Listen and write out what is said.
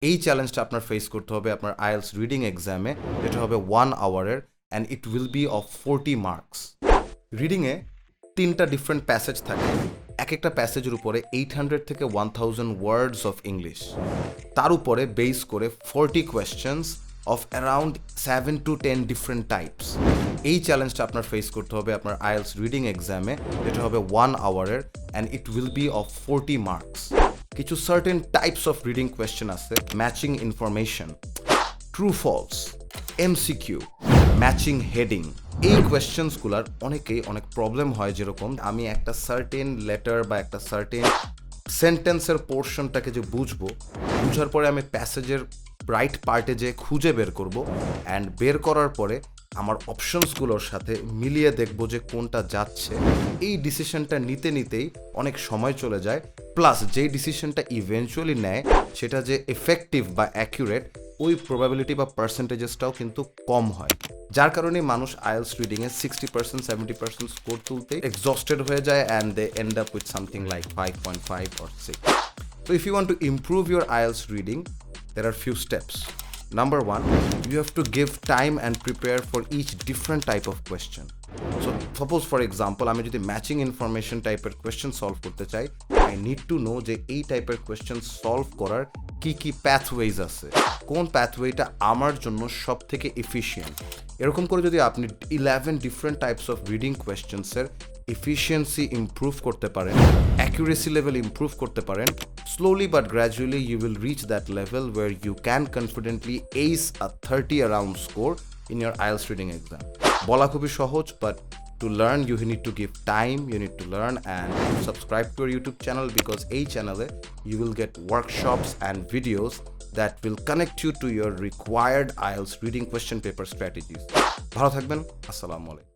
এই চ্যালেঞ্জটা আপনার ফেস করতে হবে আপনার আইএলস রিডিং এক্সামে, যেটা হবে 1 আওয়ারের and it will be of 40 marks. রিডিংয়ে 3টা ডিফারেন্ট প্যাসেজ থাকে, এক একটা প্যাসেজের উপরে 800 থেকে 1000 ওয়ার্ডস অফ ইংলিশ, তার উপরে বেস করে 40 questions of around 7 to 10 different types. এই চ্যালেঞ্জটা আপনার ফেস করতে হবে আপনার আইএলস রিডিং এক্সামে, যেটা হবে 1 আওয়ারের and it will be of 40 marks. কিছু certain types of reading question আছে, matching information, true false, MCQ, matching heading. এই কোয়েশ্চেন্সগুলোর অনেকেই অনেক প্রবলেম হয়, যেরকম আমি একটা সার্টেন লেটার বা একটা সার্টেন সেন্টেন্সের পোর্শনটাকে যে বুঝার পরে আমি প্যাসেজের রাইট পার্টে যে খুঁজে বের করব, অ্যান্ড বের করার পরে আমার অপশনসগুলোর সাথে মিলিয়ে দেখব যে কোনটা যাচ্ছে। এই ডিসিশনটা নিতেই অনেক সময় চলে যায়, প্লাস যেই ডিসিশনটা ইভেনচুয়ালি নেয় সেটা যে এফেক্টিভ বা অ্যাকিউরেট, ওই প্রবাবিলিটি বা পার্সেন্টেজেসটাও কিন্তু কম হয়, যার কারণে মানুষ আইএলস রিডিংয়ে 60% 70% স্কোর তুলতে এক্সস্টেড হয়ে যায় and they end up with something like 5.5 or 6. So if you want to improve your IELTS reading, there are few steps. Number 1, you have to give time and prepare for each different type of question. So suppose for example আমি যদি matching information টাইপের question solve করতে চাই, I need to know যে এই টাইপের question solve করার কি প্যাথওয়েজ আছে, কোন প্যাথওয়েটা আমার জন্য সব থেকে এফিশিয়েন্ট। এরকম করে যদি আপনি 11 ডিফারেন্ট টাইপস অফ রিডিং কোয়েশ্চেন্সের এফিসিয়েন্সি ইমপ্রুভ করতে পারেন, অ্যাকুরেসি লেভেল ইমপ্রুভ করতে পারেন, slowly but gradually you will reach that level where you can confidently ace a 30 around score in your IELTS reading exam. বলা খুবই সহজ, but to learn you need to give time, you need to learn and subscribe to our YouTube channel, because এই চ্যানেলে you will get workshops and videos that will connect you to your required IELTS reading question paper strategies. ভালো থাকবেন, আসসালামু আলাইকুম।